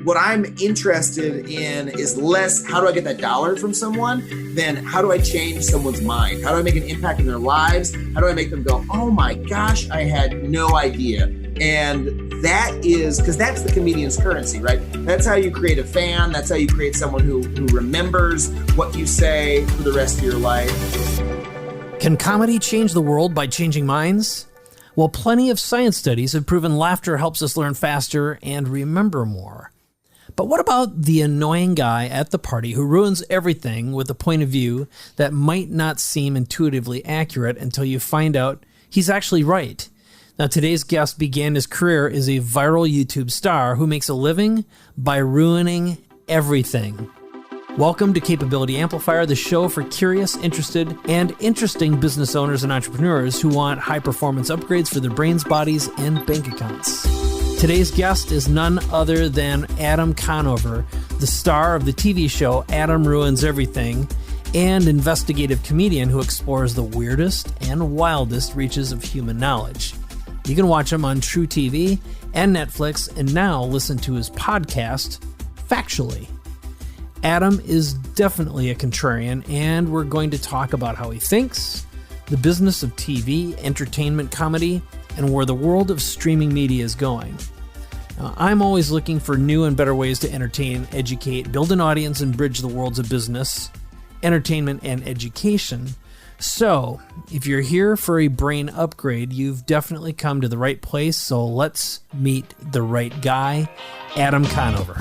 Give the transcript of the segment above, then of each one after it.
What I'm interested in is less how do I get that dollar from someone than how do I change someone's mind? How do I make an impact in their lives? How do I make them go, oh my gosh, I had no idea. And that is, because that's the comedian's currency, right? That's how you create a fan. That's how you create someone who remembers what you say for the rest of your life. Can comedy change the world by changing minds? Well, plenty of science studies have proven laughter helps us learn faster and remember more. But what about the annoying guy at the party who ruins everything with a point of view that might not seem intuitively accurate until you find out he's actually right? Now, today's guest began his career as a viral YouTube star who makes a living by ruining everything. Welcome to Capability Amplifier, the show for curious, interested, and interesting business owners and entrepreneurs who want high-performance upgrades for their brains, bodies, and bank accounts. Today's guest is none other than Adam Conover, the star of the TV show Adam Ruins Everything, and investigative comedian who explores the weirdest and wildest reaches of human knowledge. You can watch him on True TV and Netflix, and now listen to his podcast, Factually. Adam is definitely a contrarian, and we're going to talk about how he thinks, the business of TV, entertainment, comedy, and where the world of streaming media is going. Now, I'm always looking for new and better ways to entertain, educate, build an audience, and bridge the worlds of business, entertainment, and education. So, if you're here for a brain upgrade, you've definitely come to the right place, so let's meet the right guy, Adam Conover.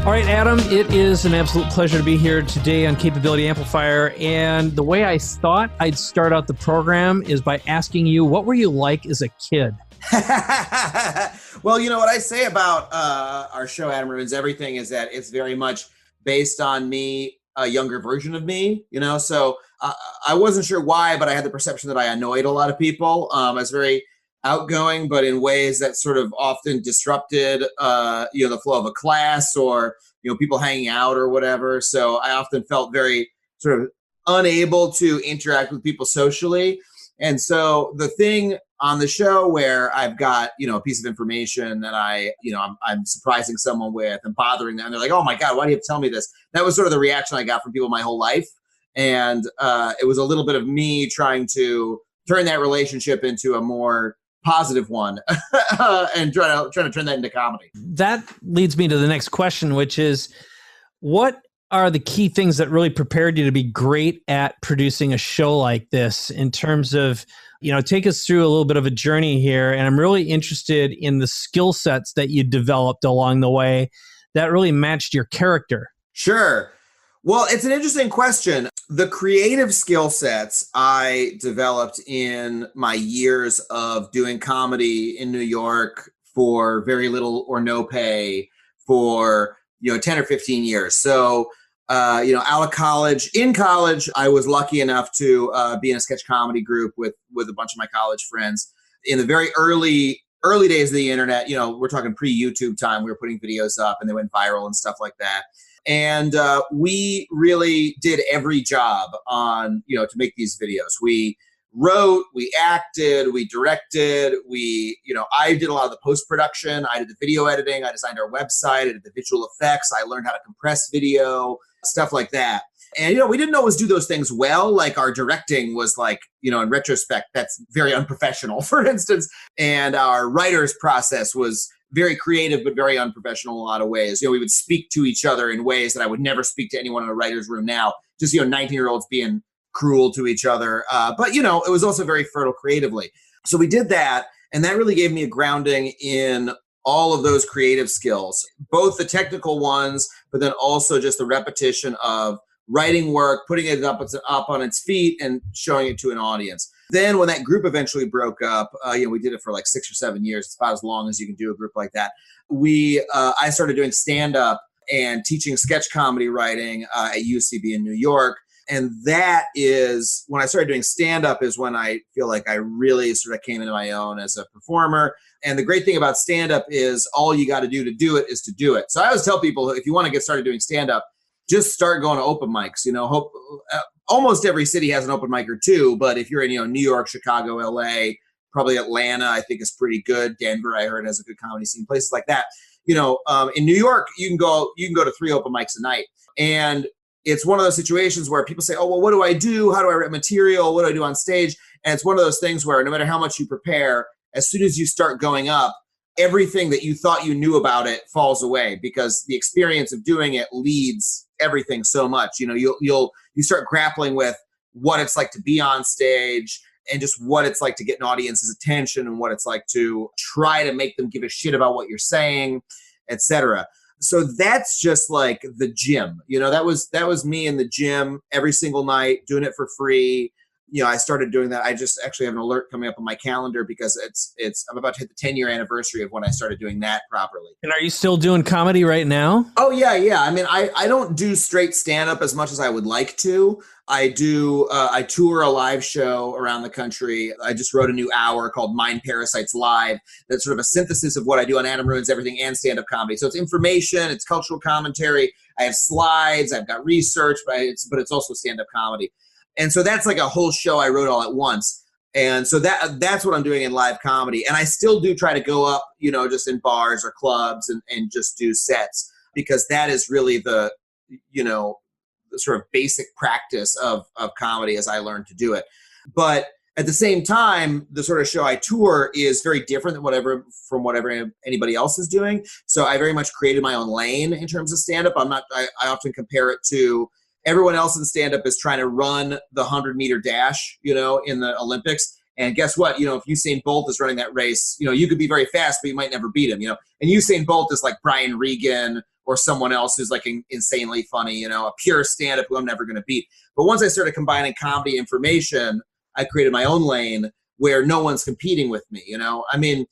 All right, Adam, it is an absolute pleasure to be here today on Capability Amplifier. And the way I thought I'd start out the program is by asking you, what were you like as a kid? Well, you know what I say about our show, Adam Ruins Everything, is that it's very much based on me, a younger version of me, you know? So I wasn't sure why, but I had the perception that I annoyed a lot of people. I was very outgoing, but in ways that sort of often disrupted, the flow of a class or, people hanging out or whatever. So I often felt very sort of unable to interact with people socially. And so the thing on the show where I've got, a piece of information that I'm surprising someone with and bothering them, and they're like, oh my God, why do you have to tell me this? That was sort of the reaction I got from people my whole life. And it was a little bit of me trying to turn that relationship into a more positive one and trying to turn that into comedy. That leads me to the next question, which is, what are the key things that really prepared you to be great at producing a show like this in terms of, take us through a little bit of a journey here. And I'm really interested in the skill sets that you developed along the way that really matched your character. Sure. Well, it's an interesting question. The creative skill sets I developed in my years of doing comedy in New York for very little or no pay for, 10 or 15 years. So, out of college, in college, I was lucky enough to be in a sketch comedy group with a bunch of my college friends. In the very early days of the internet, we're talking pre-YouTube time, we were putting videos up and they went viral and stuff like that. And we really did every job on, to make these videos. We wrote, we acted, we directed, I did a lot of the post-production. I did the video editing. I designed our website. I did the visual effects. I learned how to compress video, stuff like that. And, we didn't always do those things well. Like our directing was like, in retrospect, that's very unprofessional, for instance. And our writer's process was very creative, but very unprofessional in a lot of ways. We would speak to each other in ways that I would never speak to anyone in a writer's room now. Just, 19-year-olds being cruel to each other. But, it was also very fertile creatively. So we did that. And that really gave me a grounding in all of those creative skills, both the technical ones, but then also just the repetition of writing work, putting it up on its feet and showing it to an audience. Then when that group eventually broke up, we did it for like 6 or 7 years. It's about as long as you can do a group like that. I started doing stand-up and teaching sketch comedy writing at UCB in New York. And that is when I started doing stand-up is when I feel like I really sort of came into my own as a performer. And the great thing about stand-up is all you got to do is to do it. So I always tell people, if you want to get started doing stand-up, just start going to open mics. Almost every city has an open mic or two, but if you're in New York, Chicago, LA, Probably Atlanta, I think, is pretty good. Denver, I heard, has a good comedy scene. Places like that. In New York, you can go to 3 open mics a night, and it's one of those situations where people say, "Oh, well, what do I do? How do I write material? What do I do on stage?" And it's one of those things where no matter how much you prepare, as soon as you start going up, everything that you thought you knew about it falls away, because the experience of doing it leads everything so much. You start grappling with what it's like to be on stage, and just what it's like to get an audience's attention, and what it's like to try to make them give a shit about what you're saying, etc. So that's just like the gym. That was me in the gym every single night, doing it for free. I started doing that. I just actually have an alert coming up on my calendar, because I'm about to hit the 10-year anniversary of when I started doing that properly. And are you still doing comedy right now? Oh, yeah. I mean, I don't do straight stand-up as much as I would like to. I tour a live show around the country. I just wrote a new hour called Mind Parasites Live. That's sort of a synthesis of what I do on Adam Ruins Everything and stand-up comedy. So it's information, it's cultural commentary. I have slides, I've got research, but it's also stand-up comedy. And so that's like a whole show I wrote all at once. And so that's what I'm doing in live comedy. And I still do try to go up, just in bars or clubs and just do sets, because that is really the sort of basic practice of comedy as I learned to do it. But at the same time, the sort of show I tour is very different than whatever anybody else is doing. So I very much created my own lane in terms of stand-up. I often compare it to everyone else in stand-up is trying to run the 100-meter dash, in the Olympics. And guess what? If Usain Bolt is running that race, you could be very fast, but you might never beat him, And Usain Bolt is like Brian Regan or someone else who's like insanely funny, a pure stand-up who I'm never going to beat. But once I started combining comedy information, I created my own lane where no one's competing with me, I mean,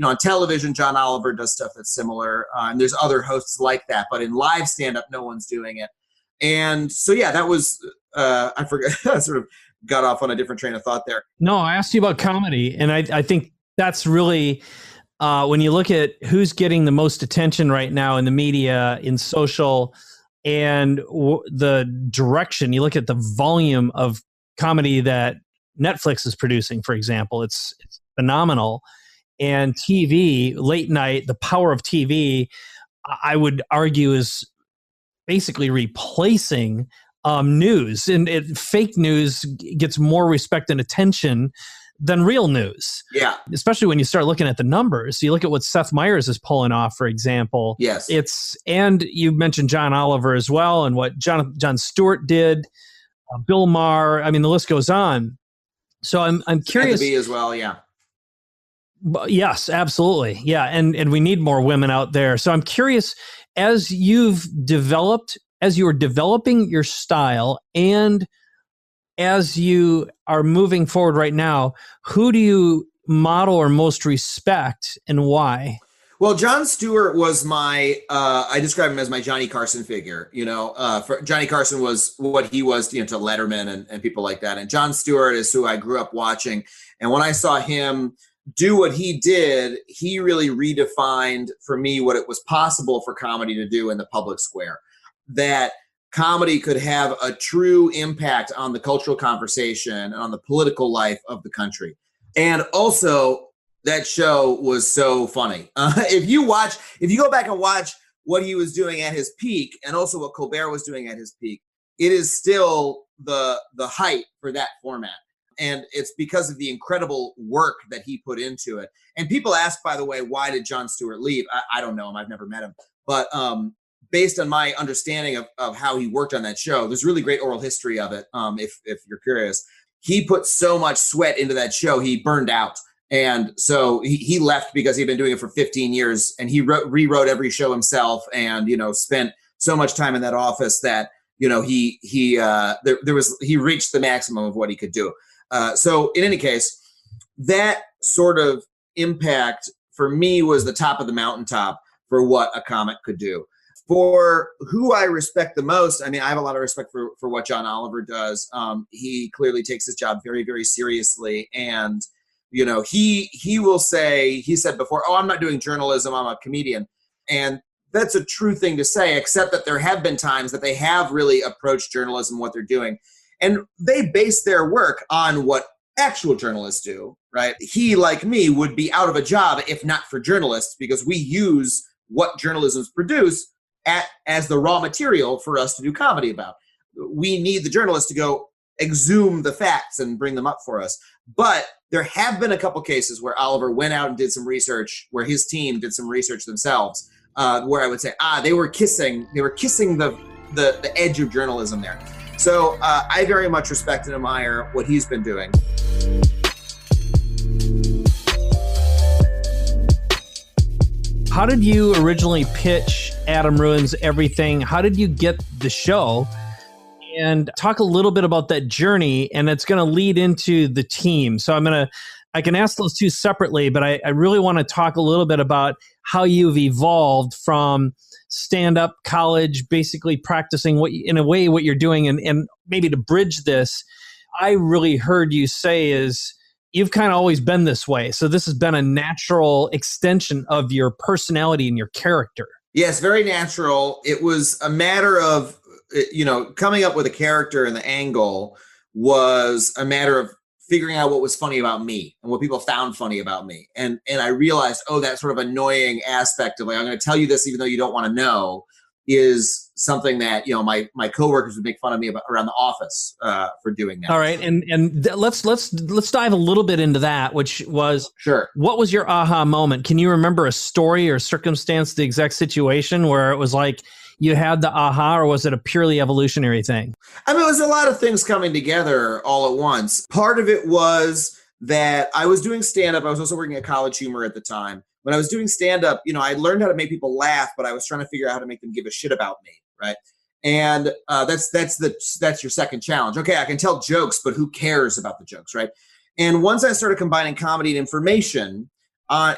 on television, John Oliver does stuff that's similar. And there's other hosts like that. But in live stand-up, no one's doing it. And so, yeah, that was, I forgot, I sort of got off on a different train of thought there. No, I asked you about comedy, and I think that's really, when you look at who's getting the most attention right now in the media, in social, and the direction, you look at the volume of comedy that Netflix is producing, for example, it's phenomenal. And TV, late night, the power of TV, I would argue is basically replacing news, and fake news gets more respect and attention than real news. Yeah. Especially when you start looking at the numbers. You look at what Seth Meyers is pulling off, for example. Yes. And you mentioned John Oliver as well, and what Jon Stewart did, Bill Maher. I mean, the list goes on. So I'm curious. And the B as well, yeah. Yes, absolutely. Yeah. And we need more women out there. So I'm curious, as you are developing your style, and as you are moving forward right now, who do you model or most respect, and why? Well, Jon Stewart was I describe him as my Johnny Carson figure. Johnny Carson was what he was, to Letterman and people like that. And Jon Stewart is who I grew up watching. And when I saw him do what he did, he really redefined for me what it was possible for comedy to do in the public square. That comedy could have a true impact on the cultural conversation and on the political life of the country. And also, that show was so funny. If you go back and watch what he was doing at his peak, and also what Colbert was doing at his peak, it is still the height for that format. And it's because of the incredible work that he put into it. And people ask, by the way, why did Jon Stewart leave? I don't know him. I've never met him. But based on my understanding of how he worked on that show, there's really great oral history of it, if you're curious. He put so much sweat into that show, he burned out. And so he left because he'd been doing it for 15 years, and he rewrote every show himself, and, spent so much time in that office that, he reached the maximum of what he could do. So in any case, that sort of impact for me was the top of the mountaintop for what a comic could do. For who I respect the most, I mean, I have a lot of respect for what John Oliver does. He clearly takes his job very, very seriously. And, he will say, he said before, I'm not doing journalism, I'm a comedian. And that's a true thing to say, except that there have been times that they have really approached journalism, what they're doing. And they base their work on what actual journalists do, right? He, like me, would be out of a job if not for journalists, because we use what journalism's produce as the raw material for us to do comedy about. We need the journalists to go exhume the facts and bring them up for us. But there have been a couple cases where Oliver went out and did some research, where his team did some research themselves, where I would say, they were kissing the edge of journalism there. So I very much respect and admire what he's been doing. How did you originally pitch Adam Ruins Everything? How did you get the show? And talk a little bit about that journey, and it's going to lead into the team. So I can ask those two separately, but I really want to talk a little bit about how you've evolved from stand-up, college, basically practicing what you're doing, and maybe to bridge this, I really heard you say is you've kind of always been this way. So this has been a natural extension of your personality and your character. Yes, very natural. It was a matter of, coming up with a character and the angle was a matter of figuring out what was funny about me and what people found funny about me. And I realized, that sort of annoying aspect of, like, I'm going to tell you this even though you don't want to know, is something that, my coworkers would make fun of me about around the office for doing that. All right. And let's dive a little bit into that, which was, sure. What was your aha moment? Can you remember a story or circumstance, the exact situation where it was like you had the aha, or was it a purely evolutionary thing? I mean, it was a lot of things coming together all at once. Part of it was that I was doing stand-up. I was also working at College Humor at the time. When I was doing stand-up, I learned how to make people laugh, but I was trying to figure out how to make them give a shit about me, right? And that's your second challenge. Okay, I can tell jokes, but who cares about the jokes, right? And once I started combining comedy and information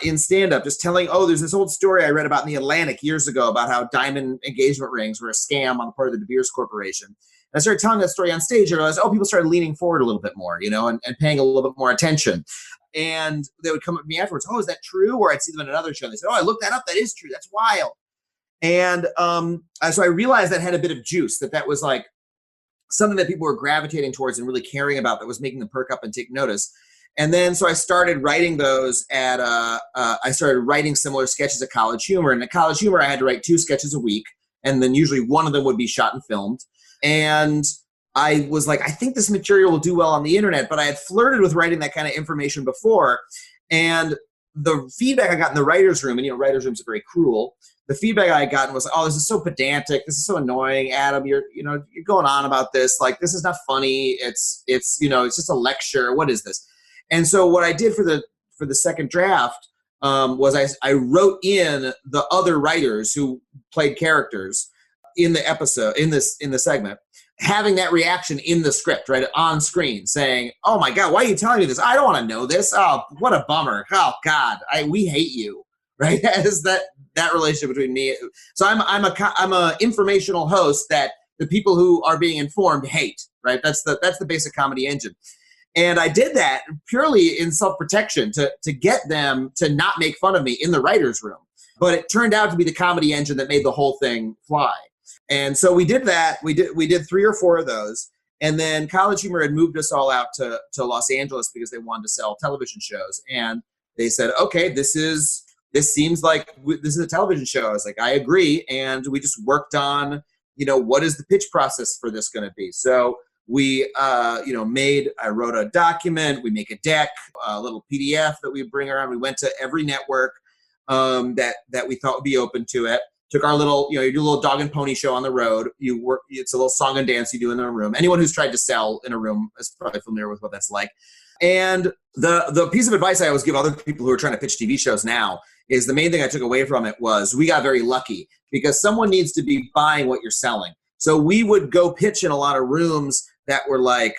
in stand-up, just telling, there's this old story I read about in the Atlantic years ago about how diamond engagement rings were a scam on the part of the De Beers Corporation. And I started telling that story on stage, and I realized, people started leaning forward a little bit more, and paying a little bit more attention. And they would come up to me afterwards, is that true? Or I'd see them in another show, and they said, I looked that up. That is true. That's wild. And so I realized that had a bit of juice, that was like something that people were gravitating towards and really caring about, that was making them perk up and take notice. And then, so I started writing those I started writing similar sketches at College Humor. And at College Humor, I had to write 2 sketches a week. And then usually one of them would be shot and filmed. And I was like, I think this material will do well on the internet, but I had flirted with writing that kind of information before. And the feedback I got in the writer's room, and writer's rooms are very cruel. The feedback I had gotten was, this is so pedantic. This is so annoying. Adam, you're going on about this. Like, this is not funny. It's just a lecture. What is this? And so what I did for the second draft was I wrote in the other writers who played characters in the episode, in the segment, having that reaction in the script, right, on screen, saying, oh my God, why are you telling me this? I don't want to know this. Oh, what a bummer. Oh God, we hate you, right? As that relationship between me. So I'm a informational host that the people who are being informed hate, right? That's the basic comedy engine. And I did that purely in self-protection to get them to not make fun of me in the writer's room. But it turned out to be the comedy engine that made the whole thing fly. And so we did that. We did 3 or 4 of those. And then College Humor had moved us all out to Los Angeles because they wanted to sell television shows. And they said, okay, this seems like this is a television show. I was like, I agree. And we just worked on, what is the pitch process for this going to be? So we, I wrote a document, we make a deck, a little PDF that we bring around. We went to every network that we thought would be open to it. Took our little, you do a little dog and pony show on the road. It's a little song and dance you do in the room. Anyone who's tried to sell in a room is probably familiar with what that's like. And the piece of advice I always give other people who are trying to pitch TV shows now is the main thing I took away from it was we got very lucky because someone needs to be buying what you're selling. So we would go pitch in a lot of rooms that were like,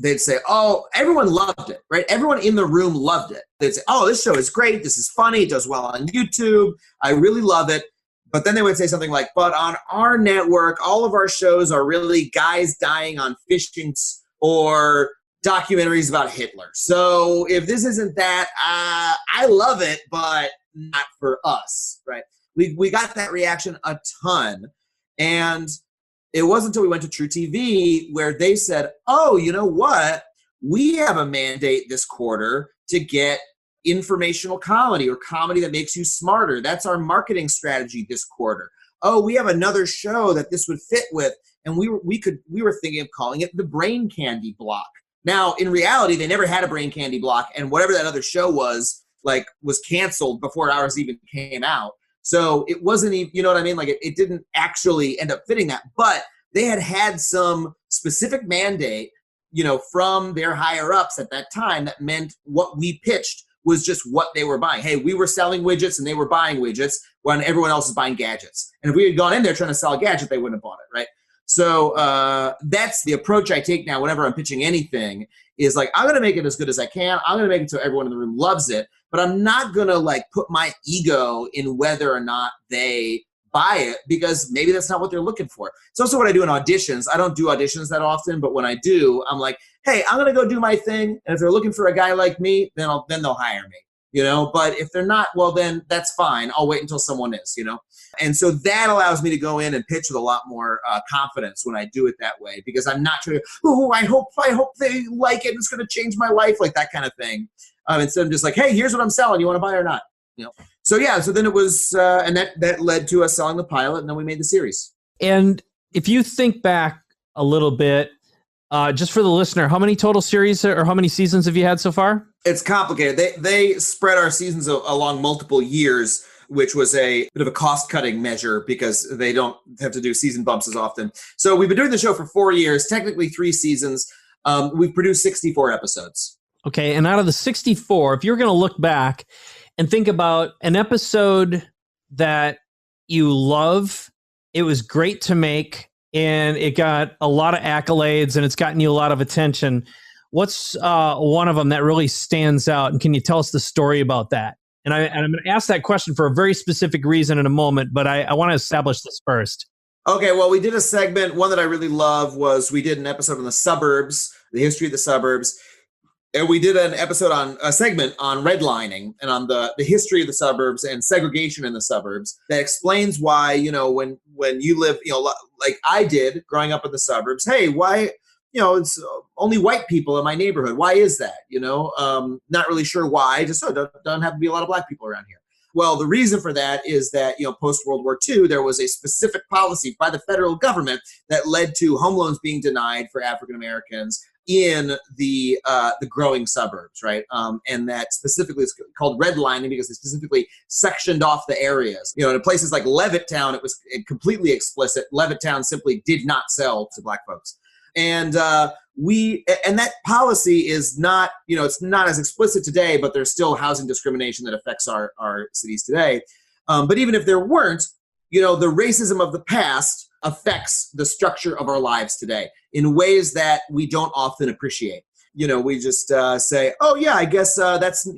they'd say, oh, everyone loved it, right? Everyone in the room loved it. They'd say, oh, this show is great. This is funny. It does well on YouTube. I really love it. But then they would say something like, but on our network, all of our shows are really guys dying on fishing or documentaries about Hitler. So if this isn't that, I love it, but not for us, right? We got that reaction a ton. And it wasn't until we went to True TV where they said, oh, you know what? we have a mandate this quarter to get informational comedy or comedy that makes you smarter. That's our marketing strategy this quarter. Oh, we have another show that this would fit with. And we were thinking of calling it the Brain Candy Block. Now, in reality, they never had a Brain Candy Block, and whatever that other show was canceled before ours even came out. So it wasn't even, you know what I mean? Like it didn't actually end up fitting that, but they had some specific mandate, from their higher ups at that time that meant what we pitched was just what they were buying. Hey, we were selling widgets and they were buying widgets when everyone else is buying gadgets. And if we had gone in there trying to sell a gadget, they wouldn't have bought it, right? So that's the approach I take now whenever I'm pitching anything is like, I'm going to make it as good as I can. I'm going to make it so everyone in the room loves it, but I'm not going to put my ego in whether or not they buy it because maybe that's not what they're looking for. It's also what I do in auditions. I don't do auditions that often, but when I do, I'm like, hey, I'm going to go do my thing. And if they're looking for a guy like me, then they'll hire me, but if they're not, well, then that's fine. I'll wait until someone is, And so that allows me to go in and pitch with a lot more confidence when I do it that way, because I'm not trying to, I hope they like it. It's going to change my life, like that kind of thing. Instead of just like, hey, here's what I'm selling. You want to buy or not? So then it was, and that led to us selling the pilot, and then we made the series. And if you think back a little bit, just for the listener, how many total series or how many seasons have you had so far? It's complicated. They spread our seasons along multiple years, which was a bit of a cost-cutting measure because they don't have to do season bumps as often. So we've been doing the show for 4 years, technically 3 seasons. We've produced 64 episodes. Okay, and out of the 64, if you're going to look back and think about an episode that you love, it was great to make, and it got a lot of accolades, and it's gotten you a lot of attention. What's one of them that really stands out, and can you tell us the story about that? And I'm going to ask that question for a very specific reason in a moment, but I want to establish this first. Okay, well, we did a segment. One that I really love was we did an episode on the suburbs, the history of the suburbs. And we did a segment on redlining and on the history of the suburbs and segregation in the suburbs that explains why, when you live, like I did growing up in the suburbs, hey, why, it's only white people in my neighborhood. Why is that? Not really sure why. Just don't have to be a lot of black people around here. Well, the reason for that is that, post-World War II, there was a specific policy by the federal government that led to home loans being denied for African Americans in the growing suburbs, right? And that specifically is called redlining because they specifically sectioned off the areas. In places like Levittown, it was completely explicit. Levittown simply did not sell to black folks. And that policy is not, it's not as explicit today, but there's still housing discrimination that affects our cities today. But even if there weren't, the racism of the past affects the structure of our lives today in ways that we don't often appreciate. We just say, oh yeah, I guess that's,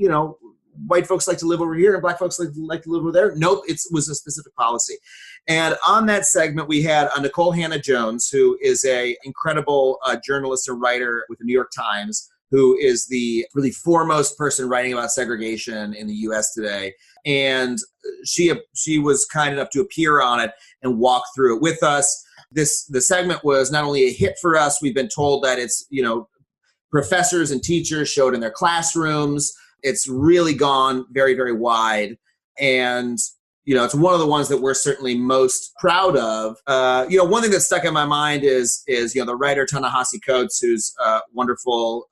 white folks like to live over here and black folks like to live over there. Nope, it was a specific policy. And on that segment, we had Nicole Hannah-Jones, who is a incredible journalist and writer with the New York Times, who is the really foremost person writing about segregation in the U.S. today. And she was kind enough to appear on it and walk through it with us. The segment was not only a hit for us, we've been told that it's, professors and teachers showed in their classrooms. It's really gone very, very wide. And, it's one of the ones that we're certainly most proud of. One thing that stuck in my mind is the writer Ta-Nehisi Coates, who's a wonderful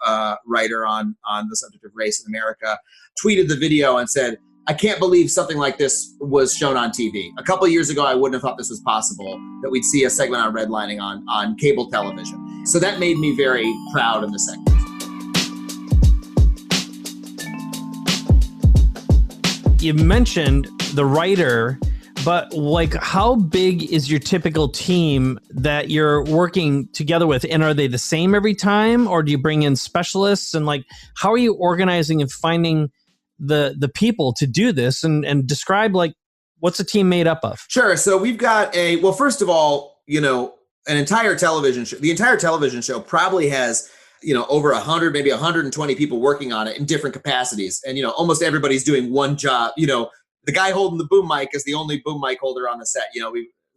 writer on the subject of race in America, tweeted the video and said, I can't believe something like this was shown on TV. A couple of years ago, I wouldn't have thought this was possible, that we'd see a segment on redlining on cable television. So that made me very proud of the segment. You mentioned the writer, but how big is your typical team that you're working together with? And are they the same every time, or do you bring in specialists? And how are you organizing and finding the people to do this, and describe what's a team made up of? Sure. So we've got first of all, an entire television show. The entire television show probably has, over 100, maybe 120 people working on it in different capacities. And, almost everybody's doing one job. The guy holding the boom mic is the only boom mic holder on the set.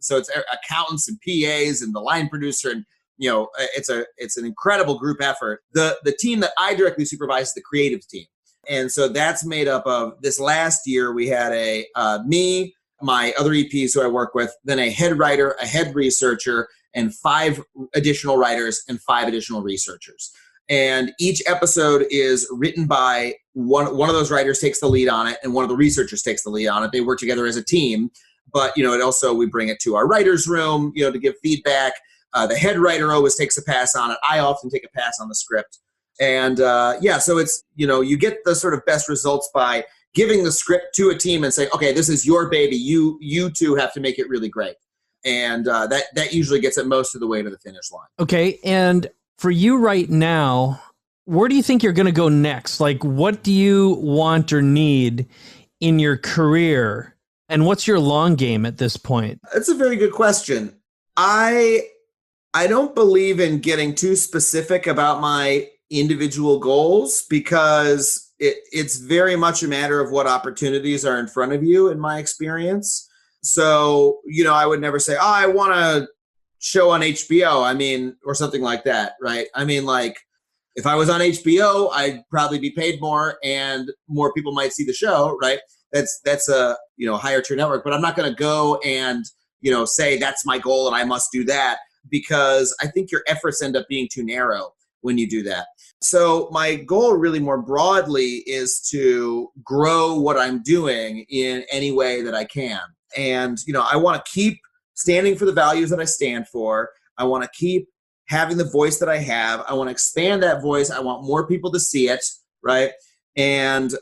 So it's accountants and PAs and the line producer and it's an incredible group effort. The team that I directly supervise is the creative team. And so that's made up of, this last year, we had me, my other EPs who I work with, then a head writer, a head researcher, and 5 additional writers and 5 additional researchers. And each episode is written by one of those writers takes the lead on it, and one of the researchers takes the lead on it. They work together as a team, but it also, we bring it to our writer's room, to give feedback. The head writer always takes a pass on it. I often take a pass on the script. And so it's, you get the sort of best results by giving the script to a team and saying, okay, this is your baby. You two have to make it really great. And that usually gets it most of the way to the finish line. Okay. And for you right now, where do you think you're going to go next? Like, what do you want or need in your career? And what's your long game at this point? That's a very good question. I don't believe in getting too specific about my individual goals, because it's very much a matter of what opportunities are in front of you, in my experience. So, I would never say, I want to show on HBO, or something like that, right? Like, if I was on HBO, I'd probably be paid more and more people might see the show, right? That's a, higher tier network, but I'm not going to go and, say that's my goal and I must do that, because I think your efforts end up being too narrow when you do that. So my goal really more broadly is to grow what I'm doing in any way that I can. And, I want to keep standing for the values that I stand for. I want to keep having the voice that I have. I want to expand that voice. I want more people to see it, right? And,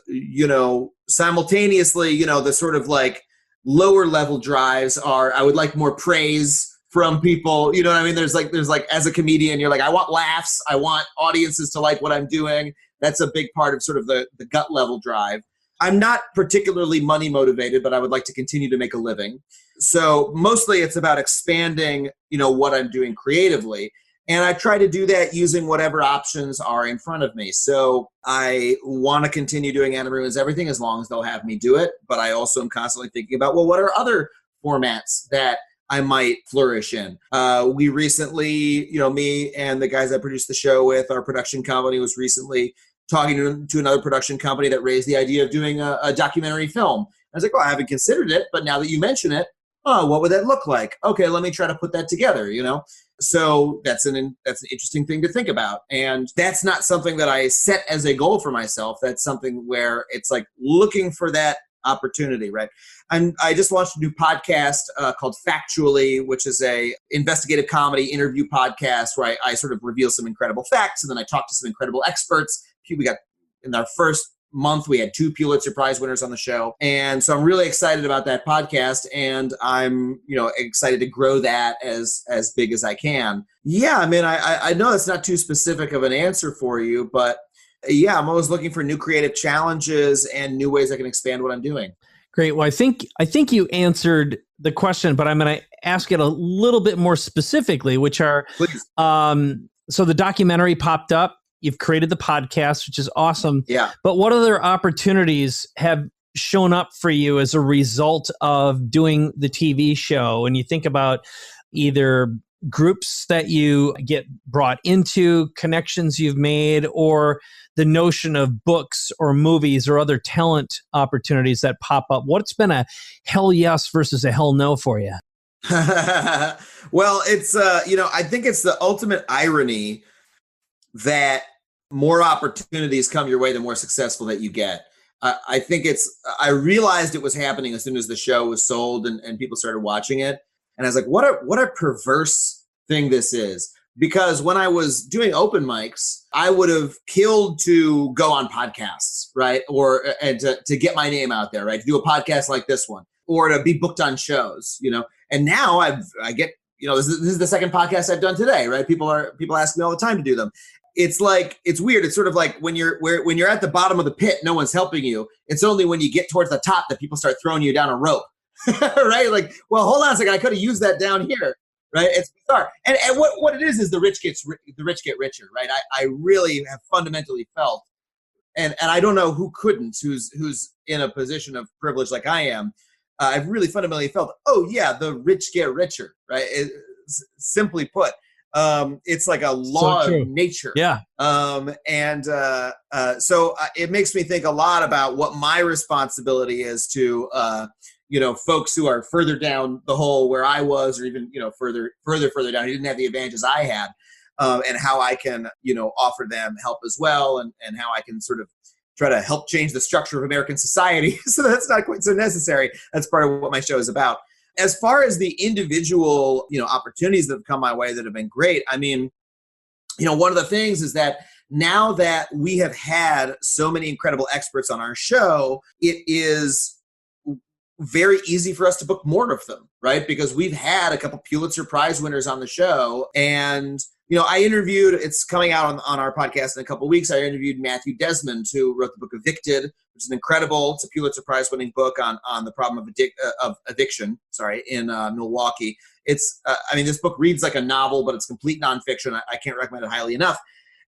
simultaneously, the sort of like lower level drives are, I would like more praise from people, you know what I mean? There's like, as a comedian, you're like, I want laughs. I want audiences to like what I'm doing. That's a big part of sort of the gut level drive. I'm not particularly money motivated, but I would like to continue to make a living. So mostly it's about expanding, what I'm doing creatively. And I try to do that using whatever options are in front of me. So I want to continue doing Adam Ruins Everything as long as they'll have me do it. But I also am constantly thinking about, well, what are other formats that I might flourish in? We recently, me and the guys I produced the show with, our production company was recently talking to another production company that raised the idea of doing a documentary film. I was like, well, I haven't considered it, but now that you mention it, what would that look like? Okay, let me try to put that together, So that's an interesting thing to think about. And that's not something that I set as a goal for myself. That's something where it's like looking for that opportunity, right? And I just launched a new podcast called Factually, which is a investigative comedy interview podcast where I sort of reveal some incredible facts, and then I talk to some incredible experts. We got, in our first month, we had 2 Pulitzer Prize winners on the show. And so I'm really excited about that podcast, and I'm, excited to grow that as big as I can. Yeah, I know it's not too specific of an answer for you, but yeah, I'm always looking for new creative challenges and new ways I can expand what I'm doing. Great. Well, I think you answered the question, but I'm going to ask it a little bit more specifically, which are, please. So the documentary popped up. You've created the podcast, which is awesome. Yeah. But what other opportunities have shown up for you as a result of doing the TV show? And you think about either groups that you get brought into, connections you've made, or the notion of books or movies or other talent opportunities that pop up. What's been a hell yes versus a hell no for you? Well, it's, I think it's the ultimate irony that more opportunities come your way, the more successful that you get. I realized it was happening as soon as the show was sold and people started watching it. And I was like, what a perverse thing this is. Because when I was doing open mics, I would have killed to go on podcasts, right? And to get my name out there, right? To do a podcast like this one, or to be booked on shows, And now I get, this is the second podcast I've done today, right? People ask me all the time to do them. It's like, it's weird. It's sort of like when you're at the bottom of the pit, no one's helping you. It's only when you get towards the top that people start throwing you down a rope, right? Like, well, hold on a second. I could have used that down here, right? It's bizarre. And what it is the rich get richer, right? I really have fundamentally felt, and I don't know who couldn't, who's in a position of privilege like I am. I've really fundamentally felt, oh yeah, the rich get richer, right? Simply put. It's like a law of nature. Yeah. So it makes me think a lot about what my responsibility is to, folks who are further down the hole where I was, or even, further down, who didn't have the advantages I had, and how I can, offer them help as well, and how I can sort of try to help change the structure of American society. So that's not quite so necessary. That's part of what my show is about. As far as the individual, opportunities that have come my way that have been great, I mean, one of the things is that now that we have had so many incredible experts on our show, it is very easy for us to book more of them, right? Because we've had a couple Pulitzer Prize winners on the show. And, I interviewed, it's coming out on our podcast in a couple of weeks, I interviewed Matthew Desmond, who wrote the book Evicted, which is it's a Pulitzer Prize winning book on the problem of eviction, in Milwaukee. It's, this book reads like a novel, but it's complete nonfiction. I can't recommend it highly enough.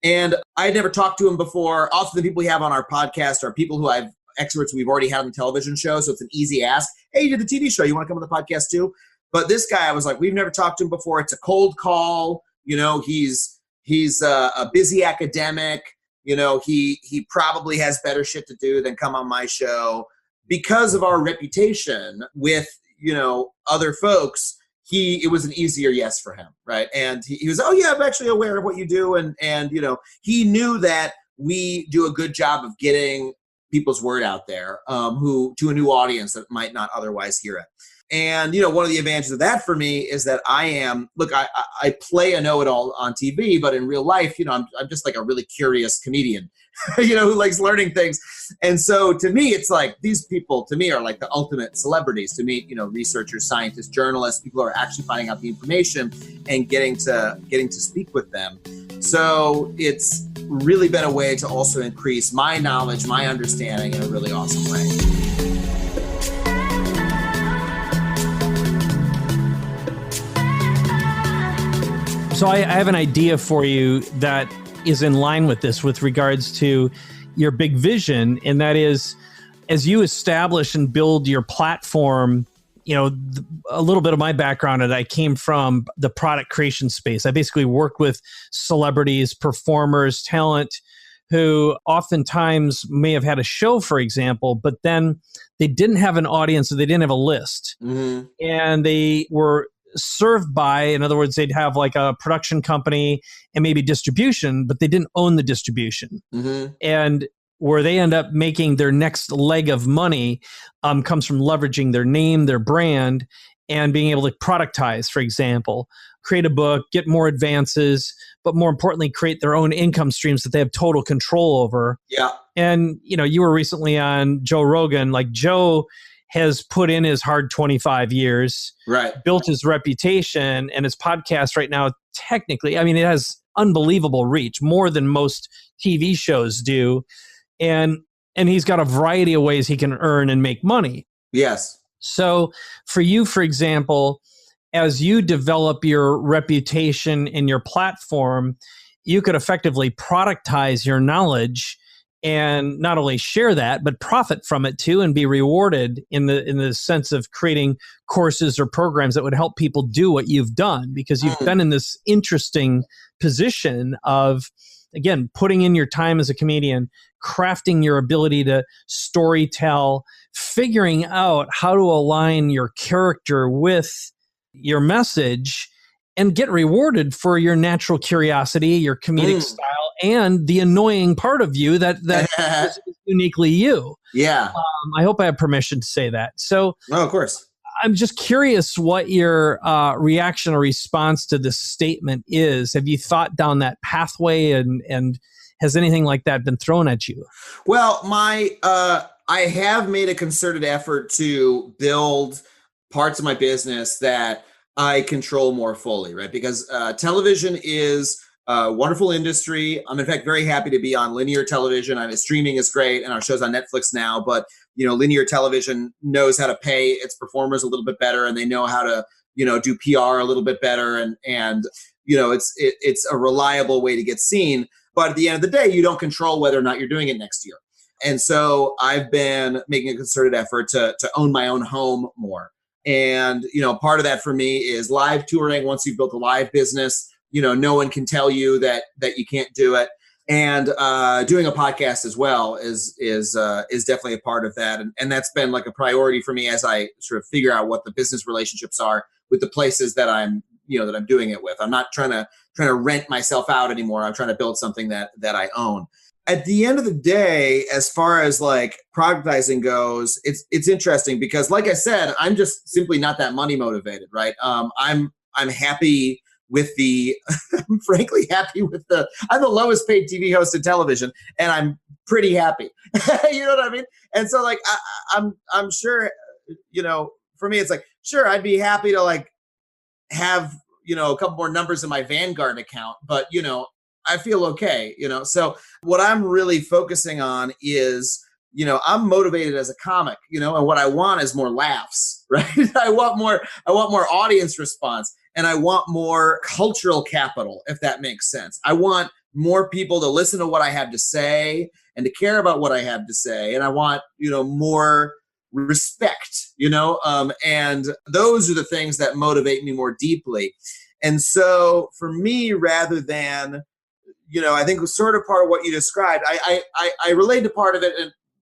And I had never talked to him before. Often the people we have on our podcast are people who experts we've already had on the television show, so it's an easy ask. Hey, you did the TV show. You want to come on the podcast too? But this guy, I was like, we've never talked to him before. It's a cold call. He's a busy academic. He probably has better shit to do than come on my show. Because of our reputation with, other folks, it was an easier yes for him, right? And he was, oh yeah, I'm actually aware of what you do. And he knew that we do a good job of getting people's word out there, who to a new audience that might not otherwise hear it. And, one of the advantages of that for me is that I play a know-it-all on TV, but in real life, I'm just like a really curious comedian, who likes learning things. And so to me, it's like these people to me are like the ultimate celebrities to meet, researchers, scientists, journalists, people who are actually finding out the information and getting to speak with them. So it's really been a way to also increase my knowledge, my understanding in a really awesome way. So I have an idea for you that is in line with this with regards to your big vision. And that is, as you establish and build your platform, a little bit of my background is I came from the product creation space. I basically worked with celebrities, performers, talent who oftentimes may have had a show, for example, but then they didn't have an audience, so they didn't have a list. Mm-hmm. And they were served by, in other words, they'd have like a production company and maybe distribution, but they didn't own the distribution. Mm-hmm. And where they end up making their next leg of money comes from leveraging their name, their brand, and being able to productize, for example, create a book, get more advances, but more importantly, create their own income streams that they have total control over. Yeah. And, you were recently on Joe Rogan. Like Joe has put in his hard 25 years, right, built his reputation, and his podcast right now, technically, it has unbelievable reach, more than most TV shows do. And he's got a variety of ways he can earn and make money. Yes. So for you, for example, as you develop your reputation in your platform, you could effectively productize your knowledge and not only share that, but profit from it too, and be rewarded in the sense of creating courses or programs that would help people do what you've done, because you've been in this interesting position of, again, putting in your time as a comedian, crafting your ability to story tell, figuring out how to align your character with your message, and get rewarded for your natural curiosity, your comedic style, and the annoying part of you that is uniquely you. Yeah. I hope I have permission to say that. So, of course. I'm just curious what your reaction or response to this statement is. Have you thought down that pathway, and has anything like that been thrown at you? Well, I have made a concerted effort to build parts of my business that I control more fully, right? Because television is a wonderful industry. I'm in fact very happy to be on linear television. Streaming is great, and our show's on Netflix now, but linear television knows how to pay its performers a little bit better, and they know how to, do PR a little bit better. And it's a reliable way to get seen. But at the end of the day, you don't control whether or not you're doing it next year. And so I've been making a concerted effort to own my own home more. And, part of that for me is live touring. Once you've built a live business, no one can tell you that you can't do it. And doing a podcast as well is definitely a part of that. And that's been like a priority for me as I sort of figure out what the business relationships are with the places that I'm doing it with. I'm not trying to rent myself out anymore. I'm trying to build something that I own. At the end of the day, as far as like productizing goes, it's interesting because, like I said, I'm just simply not that money motivated, right? I'm happy with I'm frankly happy with I'm the lowest paid TV host in television, and I'm pretty happy. You know what I mean? And so like I'm sure, for me it's like, sure, I'd be happy to like have a couple more numbers in my Vanguard account, but I feel okay, So what I'm really focusing on is, I'm motivated as a comic, and what I want is more laughs, right? I want more audience response, and I want more cultural capital, if that makes sense. I want more people to listen to what I have to say and to care about what I have to say. And I want, more respect, and those are the things that motivate me more deeply. And so for me, rather than, I think sort of part of what you described, I relate to part of it,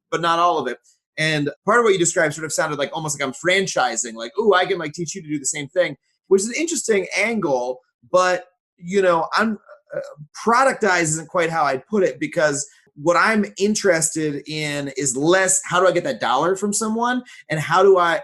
but not all of it. And part of what you described sort of sounded like almost like I'm franchising, like, oh, I can like teach you to do the same thing, which is an interesting angle. But, I'm productize isn't quite how I'd put it, because what I'm interested in is less how do I get that dollar from someone, and how do I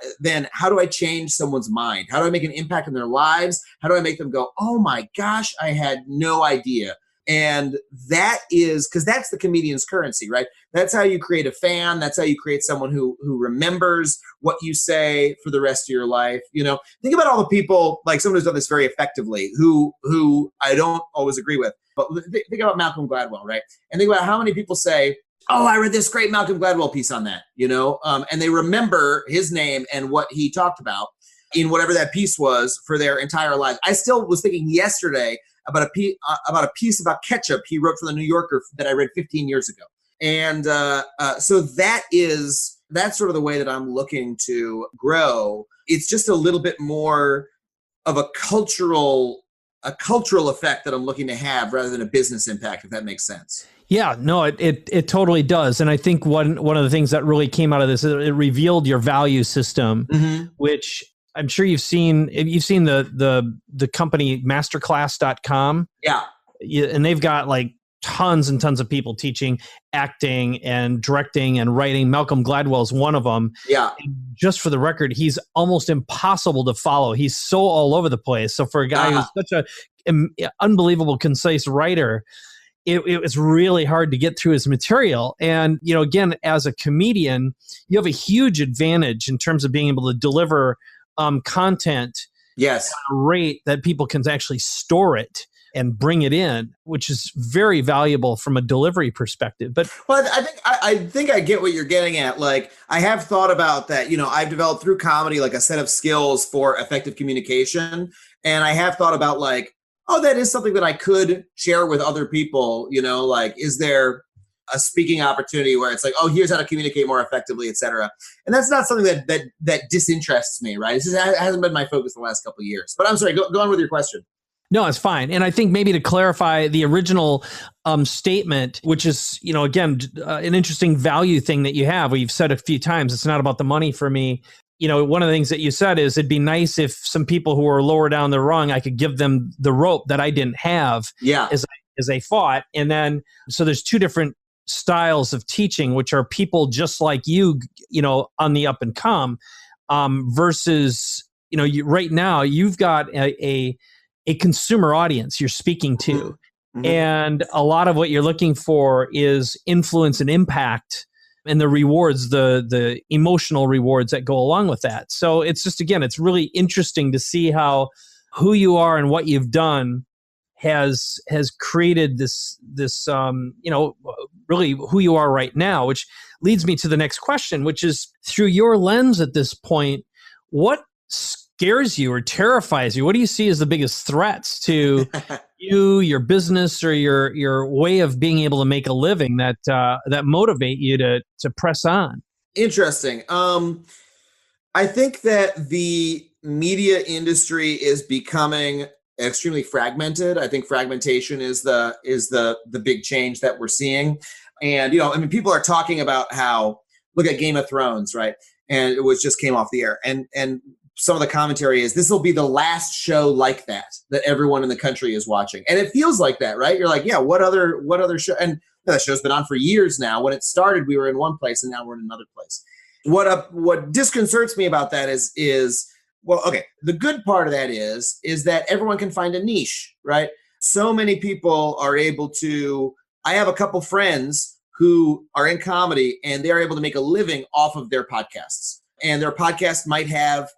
change someone's mind? How do I make an impact in their lives? How do I make them go, oh my gosh, I had no idea? And that is because that's the comedian's currency, right? That's how you create a fan. That's how you create someone who remembers what you say for the rest of your life. Think about all the people, like someone who's done this very effectively, who I don't always agree with. But think about Malcolm Gladwell, right? And think about how many people say, oh, I read this great Malcolm Gladwell piece on that, and they remember his name and what he talked about in whatever that piece was for their entire life. I still was thinking yesterday about a piece about ketchup he wrote for the New Yorker that I read 15 years ago. And so that's sort of the way that I'm looking to grow. It's just a little bit more of a cultural effect that I'm looking to have rather than a business impact, if that makes sense. Yeah, no, it totally does. And I think one of the things that really came out of this, it revealed your value system, which I'm sure you've seen the company masterclass.com. Yeah. And they've got like tons and tons of people teaching acting and directing and writing. Malcolm Gladwell is one of them. Yeah. And just for the record, he's almost impossible to follow. He's so all over the place. So for a guy who's such an unbelievable, concise writer, it was really hard to get through his material. And, again, as a comedian, you have a huge advantage in terms of being able to deliver content yes, at a rate that people can actually store it and bring it in, which is very valuable from a delivery perspective. But I think I get what you're getting at. Like, I have thought about that. I've developed through comedy like a set of skills for effective communication, and I have thought about like, oh, that is something that I could share with other people. Like, is there a speaking opportunity where it's like, oh, here's how to communicate more effectively, et cetera. And that's not something that disinterests me, right? It hasn't been my focus the last couple of years. But I'm sorry, go on with your question. No, it's fine. And I think maybe to clarify the original statement, which is, again, an interesting value thing that you have, where you've said a few times, it's not about the money for me. One of the things that you said is it'd be nice if some people who are lower down the rung, I could give them the rope that I didn't have as they fought. And then, so there's two different styles of teaching, which are people just like you, on the up and come, versus, right now you've got a consumer audience you're speaking to. Mm-hmm. And a lot of what you're looking for is influence and impact and the rewards, the emotional rewards that go along with that. So it's just, again, it's really interesting to see how who you are and what you've done has created this really who you are right now, which leads me to the next question, which is, through your lens at this point, what scares you or terrifies you? What do you see as the biggest threats to you, your business, or your way of being able to make a living that motivate you to press on? Interesting. I think that the media industry is becoming extremely fragmented. I think fragmentation is the big change that we're seeing. And, I mean, people are talking about how, look at Game of Thrones, right? And it just came off the air. And some of the commentary is this will be the last show like that everyone in the country is watching. And it feels like that, right? You're like, yeah, what other show? And that show's been on for years now. When it started, we were in one place and now we're in another place. What disconcerts me about that is well, okay, the good part of that is that everyone can find a niche, right? So many people are able to, I have a couple friends who are in comedy and they're able to make a living off of their podcasts. And their podcast might have,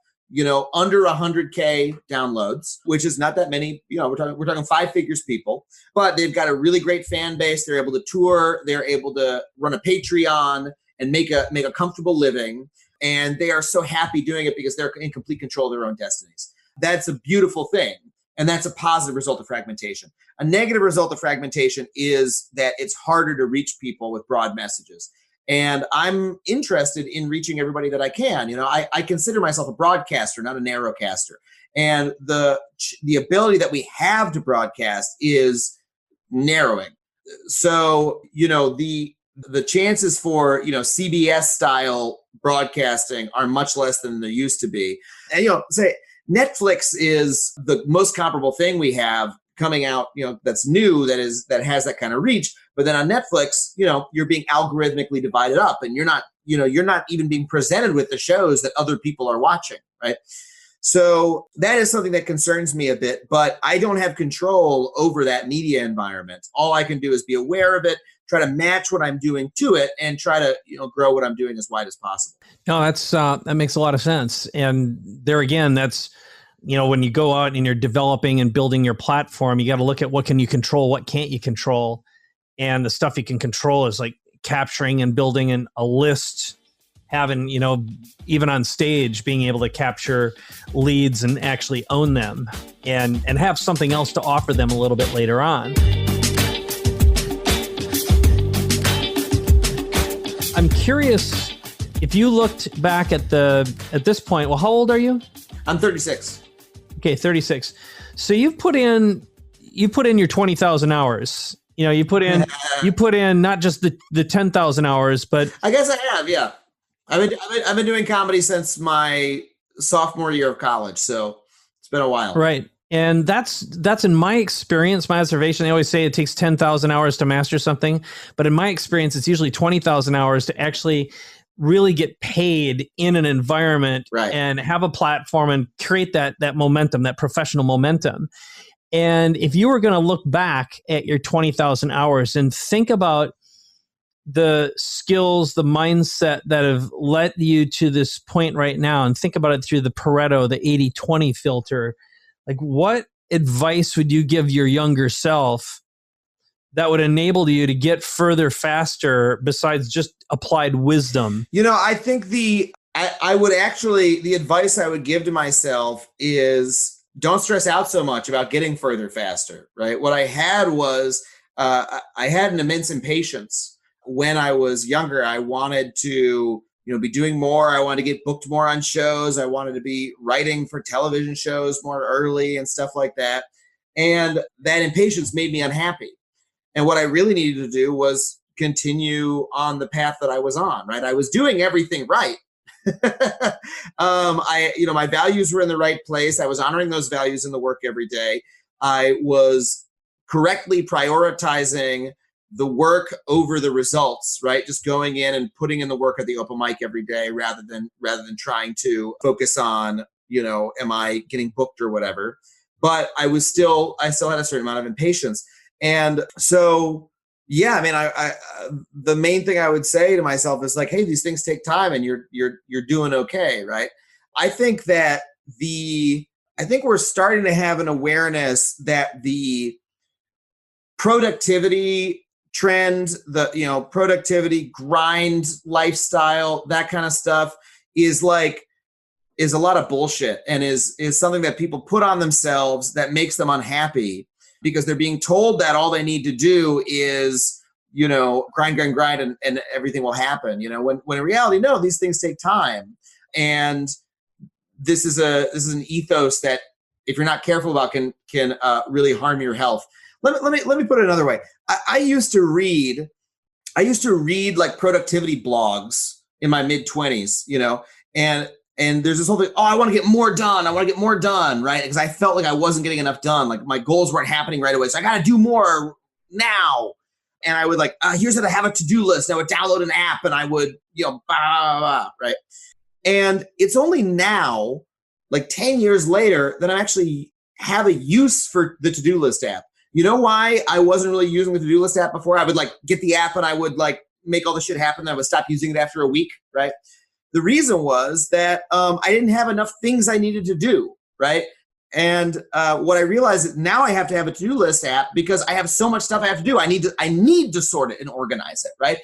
under 100K downloads, which is not that many. We're talking 5 figures people, but they've got a really great fan base. They're able to tour. They're able to run a Patreon and make a comfortable living. And they are so happy doing it because they're in complete control of their own destinies. That's a beautiful thing. And that's a positive result of fragmentation. A negative result of fragmentation is that it's harder to reach people with broad messages. And I'm interested in reaching everybody that I can. I consider myself a broadcaster, not a narrowcaster. And the ability that we have to broadcast is narrowing. So, the chances for, CBS style broadcasting are much less than there used to be. And, say Netflix is the most comparable thing we have coming out, that's new, that has that kind of reach. But then on Netflix, you're being algorithmically divided up and you're not even being presented with the shows that other people are watching, right? So that is something that concerns me a bit, but I don't have control over that media environment. All I can do is be aware of it, try to match what I'm doing to it, and try to grow what I'm doing as wide as possible. No, that makes a lot of sense. And there again, that's when you go out and you're developing and building your platform, you got to look at what can you control, what can't you control, and the stuff you can control is like capturing and building a list. Having, even on stage, being able to capture leads and actually own them and have something else to offer them a little bit later on. I'm curious if you looked back at this point. Well, how old are you? I'm 36. Okay, 36. So you've put in your 20,000 hours. You put in not just the 10,000 hours, but I guess I have, yeah. I've been doing comedy since my sophomore year of college, so it's been a while. Right. And that's in my experience, my observation. They always say it takes 10,000 hours to master something, but in my experience, it's usually 20,000 hours to actually really get paid in an environment, right, and have a platform and create that momentum, that professional momentum. And if you were going to look back at your 20,000 hours and think about the skills, the mindset that have led you to this point right now, and think about it through the Pareto, the 80-20 filter, like what advice would you give your younger self that would enable you to get further faster besides just applied wisdom? I think the advice I would give to myself is don't stress out so much about getting further faster, right? What I had was I had an immense impatience. When I was younger, I wanted to, be doing more. I wanted to get booked more on shows. I wanted to be writing for television shows more early and stuff like that. And that impatience made me unhappy. And what I really needed to do was continue on the path that I was on, right? I was doing everything right. My values were in the right place. I was honoring those values in the work every day. I was correctly prioritizing the work over the results, right? Just going in and putting in the work at the open mic every day rather than trying to focus on, am I getting booked or whatever. But I still had a certain amount of impatience. And so, yeah, I mean, I the main thing I would say to myself is like, hey, these things take time and you're doing okay, right? I think we're starting to have an awareness that the productivity trend, the productivity grind lifestyle, that kind of stuff is a lot of bullshit and is something that people put on themselves that makes them unhappy because they're being told that all they need to do is grind and everything will happen. When in reality, no, these things take time. And this is an ethos that if you're not careful about, can really harm your health. Let me put it another way. I used to read like productivity blogs in my mid-20s, and there's this whole thing, I want to get more done. Right? Because I felt like I wasn't getting enough done. Like my goals weren't happening right away. So I got to do more now. And I would here's how to have a to-do list. I would download an app and I would, blah, blah, blah, right? And it's only now, like 10 years later, that I actually have a use for the to-do list app. You know why I wasn't really using the to-do list app before? I would get the app and I would make all the shit happen. Then I would stop using it after a week, right? The reason was that I didn't have enough things I needed to do, right? And what I realized is now I have to have a to-do list app because I have so much stuff I have to do. I need to sort it and organize it, right?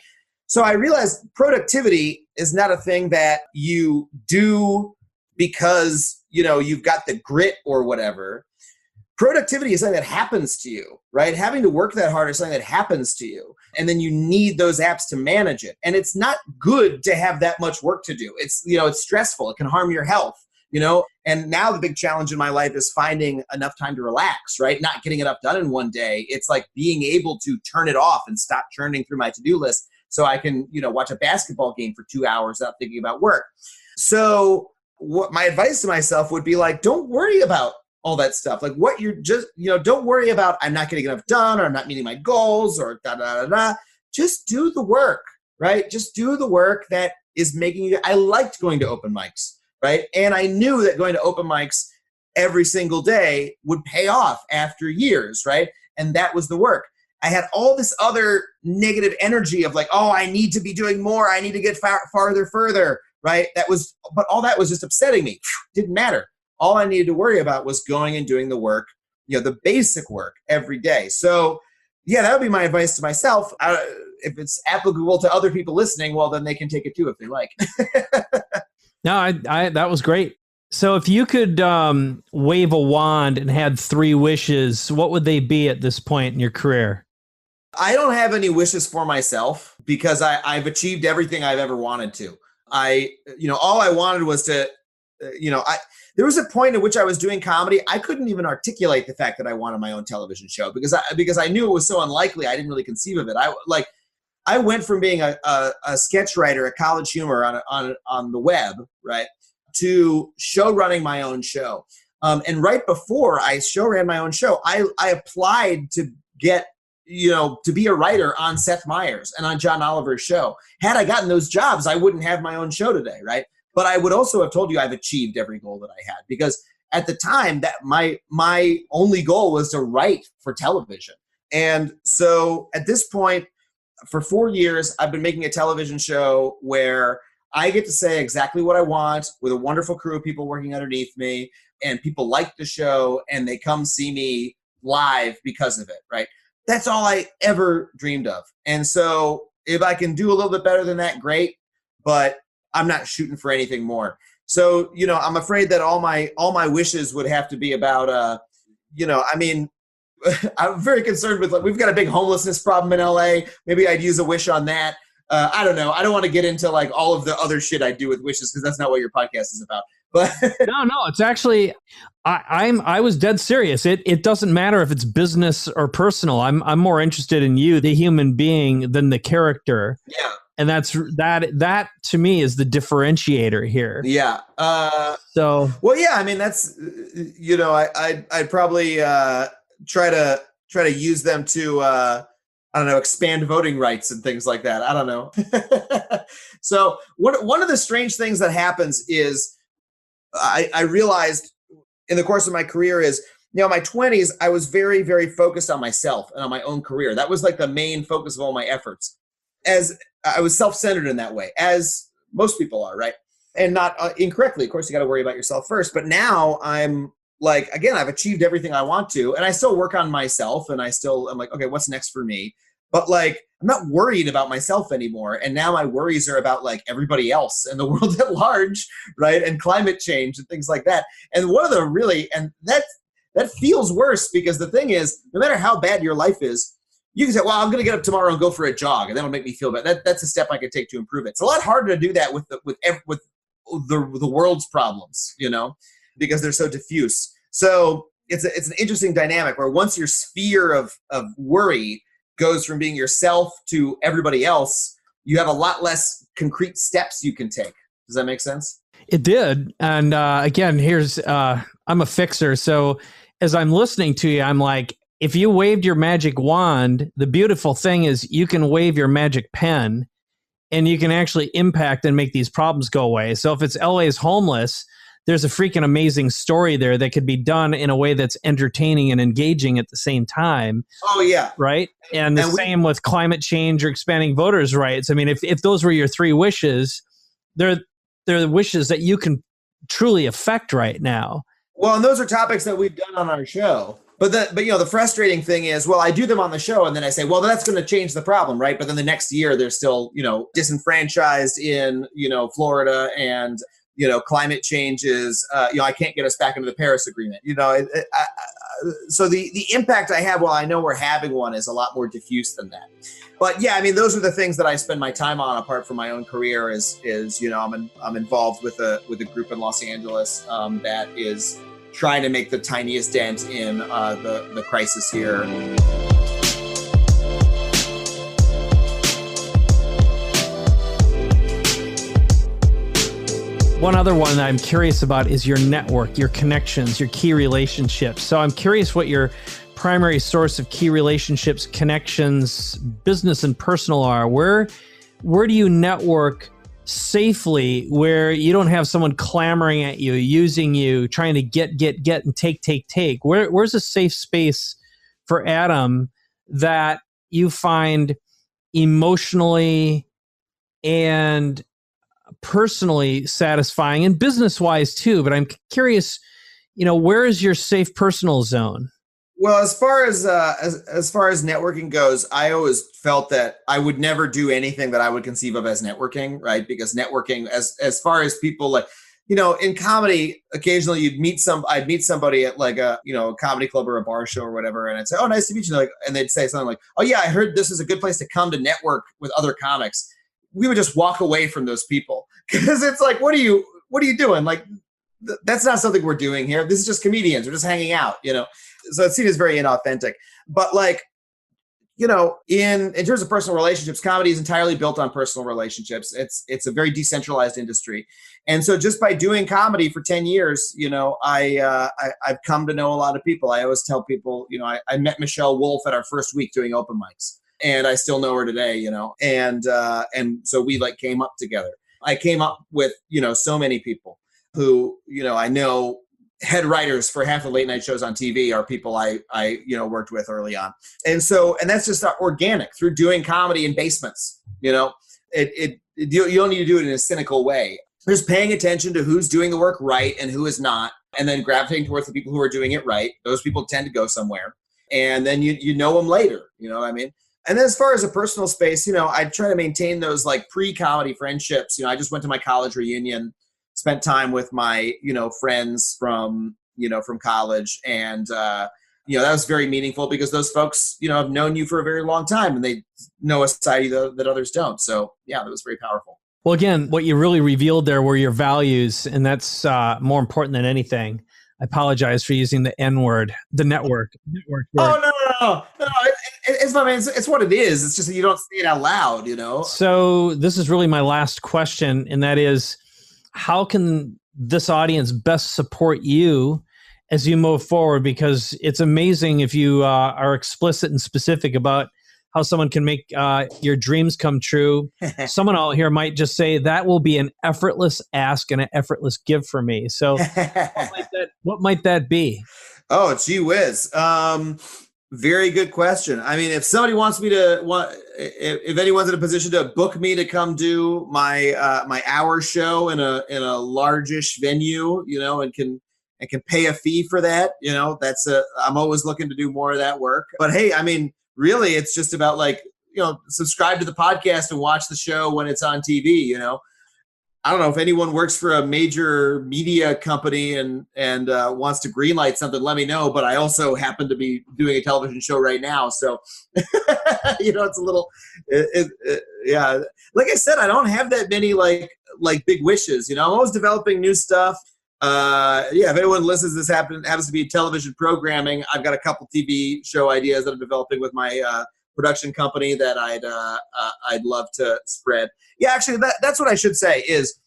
So I realized productivity is not a thing that you do because, you've got the grit or whatever. Productivity is something that happens to you, right? Having to work that hard is something that happens to you. And then you need those apps to manage it. And it's not good to have that much work to do. It's, it's stressful. It can harm your health, And now the big challenge in my life is finding enough time to relax, right? Not getting enough done in one day. It's like being able to turn it off and stop churning through my to-do list so I can, watch a basketball game for 2 hours without thinking about work. So what my advice to myself would be don't worry about all that stuff. What you're just, don't worry about, I'm not getting enough done or I'm not meeting my goals or da-da-da-da. Just do the work, right? Just do the work that is making you, I liked going to open mics, right? And I knew that going to open mics every single day would pay off after years, right? And that was the work. I had all this other negative energy of I need to be doing more. I need to get farther, further, right? But all that was just upsetting me. Didn't matter. All I needed to worry about was going and doing the work, the basic work every day. So yeah, that would be my advice to myself. If it's applicable to other people listening, well, then they can take it too if they like. No, I that was great. So if you could wave a wand and had 3 wishes, what would they be at this point in your career? I don't have any wishes for myself because I've achieved everything I've ever wanted to. All I wanted was to, there was a point at which I was doing comedy. I couldn't even articulate the fact that I wanted my own television show because I knew it was so unlikely. I didn't really conceive of it. I went from being a sketch writer, a College Humor on the web, right, to show running my own show. And right before I show ran my own show, I applied to get, to be a writer on Seth Meyers and on John Oliver's show. Had I gotten those jobs, I wouldn't have my own show today, right? But I would also have told you I've achieved every goal that I had because at the time that my only goal was to write for television. And so at this point, for 4 years, I've been making a television show where I get to say exactly what I want with a wonderful crew of people working underneath me, and people like the show and they come see me live because of it, right? That's all I ever dreamed of. And so if I can do a little bit better than that, great. But I'm not shooting for anything more. So, I'm afraid that all my wishes would have to be about, I'm very concerned with, we've got a big homelessness problem in LA. Maybe I'd use a wish on that. I don't know. I don't want to get into all of the other shit I do with wishes because that's not what your podcast is about. But no, it's actually, I was dead serious. It doesn't matter if it's business or personal. I'm more interested in you, the human being, than the character. Yeah. And that to me is the differentiator here. Yeah. Well, yeah. I mean, that's I'd probably try to use them to I don't know, expand voting rights and things like that. I don't know. So one of the strange things that happens is I realized in the course of my career is, in my 20s, I was very, very focused on myself and on my own career. That was the main focus of all my efforts. As I was self-centered in that way, as most people are, right? And not incorrectly. Of course, you got to worry about yourself first. But now I'm again, I've achieved everything I want to, and I still work on myself, and I'm okay, what's next for me? But I'm not worried about myself anymore. And now my worries are about everybody else and the world at large, right? And climate change and things like that. And one of the and that feels worse because the thing is, no matter how bad your life is, you can say, well, I'm going to get up tomorrow and go for a jog, and that'll make me feel better. That's a step I could take to improve it. It's a lot harder to do that with the world's problems, because they're so diffuse. So it's an interesting dynamic where once your sphere of worry goes from being yourself to everybody else, you have a lot less concrete steps you can take. Does that make sense? It did. And again, here's, I'm a fixer. So as I'm listening to you, I'm like, if you waved your magic wand, the beautiful thing is you can wave your magic pen and you can actually impact and make these problems go away. So if it's LA's homeless, there's a freaking amazing story there that could be done in a way that's entertaining and engaging at the same time. Oh, yeah. Right? And the same with climate change or expanding voters' rights. I mean, if those were your three wishes, they're the wishes that you can truly affect right now. Well, and those are topics that we've done on our show. But the frustrating thing is, well, I do them on the show and then I say, well, that's going to change the problem, right? But then the next year they're still, disenfranchised in, Florida, and, climate changes. I can't get us back into the Paris Agreement. So the impact I have, while I know we're having one, is a lot more diffuse than that. But yeah, I mean, those are the things that I spend my time on, apart from my own career. Is I'm involved with a group in Los Angeles that is trying to make the tiniest dent in the crisis here. One other one that I'm curious about is your network, your connections, your key relationships. So I'm curious what your primary source of key relationships, connections, business and personal are. Where do you network safely, where you don't have someone clamoring at you, using you, trying to get and take? Where's a safe space for Adam that you find emotionally and personally satisfying, and business-wise too? But I'm curious, where is your safe personal zone? Well, as far as networking goes, I always felt that I would never do anything that I would conceive of as networking, right? Because networking, as far as people, like, in comedy, occasionally I'd meet somebody at like a comedy club or a bar show or whatever, and I'd say, "Oh, nice to meet you." And they'd say something like, "Oh yeah, I heard this is a good place to come to network with other comics." We would just walk away from those people because it's like, what are you doing? Like, that's not something we're doing here. This is just comedians. We're just hanging out, So it seems very inauthentic. But like, in terms of personal relationships, comedy is entirely built on personal relationships. It's a very decentralized industry. And so just by doing comedy for 10 years, I've come to know a lot of people. I always tell people, I met Michelle Wolf at our first week doing open mics. And I still know her today, and so we came up together. I came up with, so many people who, I know head writers for half the late night shows on TV are people I worked with early on. And that's just organic through doing comedy in basements. You don't need to do it in a cynical way. Just paying attention to who's doing the work right and who is not, and then gravitating towards the people who are doing it right. Those people tend to go somewhere, and then you know them later. You know what I mean? And then as far as a personal space, I try to maintain those pre-comedy friendships. I just went to my college reunion, spent time with my, friends from college. And, that was very meaningful because those folks, have known you for a very long time and they know a side that others don't. So yeah, that was very powerful. Well, again, what you really revealed there were your values, and that's more important than anything. I apologize for using the N word, the network word. Oh, no. It's not, it's what it is. It's just that you don't say it out loud, So this is really my last question, and that is, how can this audience best support you as you move forward? Because it's amazing if you are explicit and specific about how someone can make your dreams come true. Someone out here might just say, that will be an effortless ask and an effortless give for me. So what might that be? Oh, gee whiz. Very good question. I mean, if somebody wants me if anyone's in a position to book me to come do my hour show in a largish venue, and can pay a fee for that, I'm always looking to do more of that work. But hey, I mean, really, it's just about subscribe to the podcast and watch the show when it's on TV, I don't know if anyone works for a major media company and wants to greenlight something, let me know. But I also happen to be doing a television show right now. So, it's a little, yeah. Like I said, I don't have that many like big wishes, I'm always developing new stuff. If anyone listens, this happens to be television programming. I've got a couple TV show ideas that I'm developing with my production company that I'd love to spread. Yeah, actually, that's what I should say is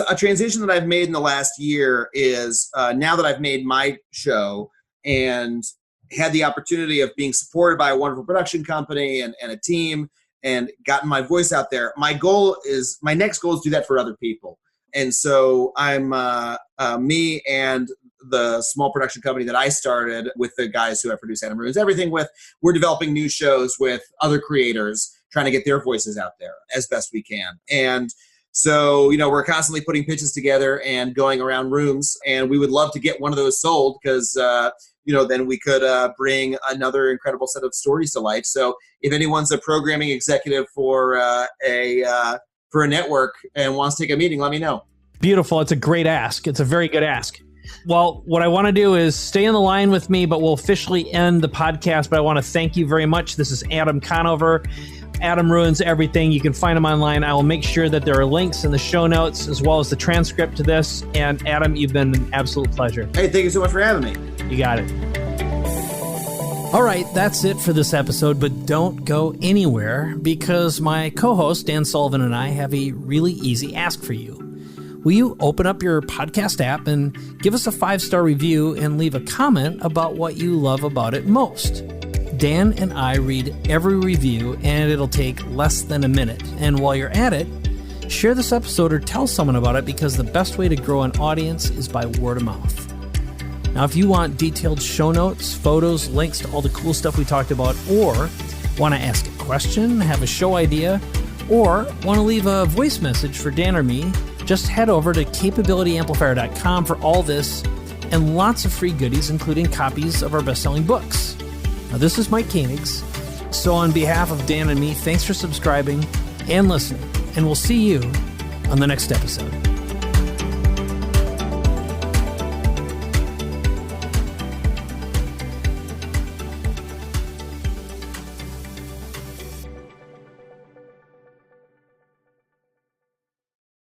a transition that I've made in the last year is now that I've made my show and had the opportunity of being supported by a wonderful production company and a team and gotten my voice out there. My next goal is to do that for other people. And so I'm me and the small production company that I started with the guys who I produce Adam Ruins Everything with, we're developing new shows with other creators, trying to get their voices out there as best we can. And so, we're constantly putting pitches together and going around rooms, and we would love to get one of those sold because, then we could bring another incredible set of stories to life. So if anyone's a programming executive for a network and wants to take a meeting, let me know. Beautiful. It's a great ask. It's a very good ask. Well, what I want to do is stay on the line with me, but we'll officially end the podcast. But I want to thank you very much. This is Adam Conover. Adam Ruins Everything. You can find him online. I will make sure that there are links in the show notes as well as the transcript to this. And Adam, you've been an absolute pleasure. Hey, thank you so much for having me. You got it. All right, that's it for this episode, but don't go anywhere because my co-host, Dan Sullivan, and I have a really easy ask for you. Will you open up your podcast app and give us a 5-star review and leave a comment about what you love about it most? Dan and I read every review, and it'll take less than a minute. And while you're at it, share this episode or tell someone about it because the best way to grow an audience is by word of mouth. Now, if you want detailed show notes, photos, links to all the cool stuff we talked about, or want to ask a question, have a show idea, or want to leave a voice message for Dan or me, just head over to capabilityamplifier.com for all this and lots of free goodies, including copies of our best-selling books. Now, this is Mike Koenigs. So on behalf of Dan and me, thanks for subscribing and listening, and we'll see you on the next episode.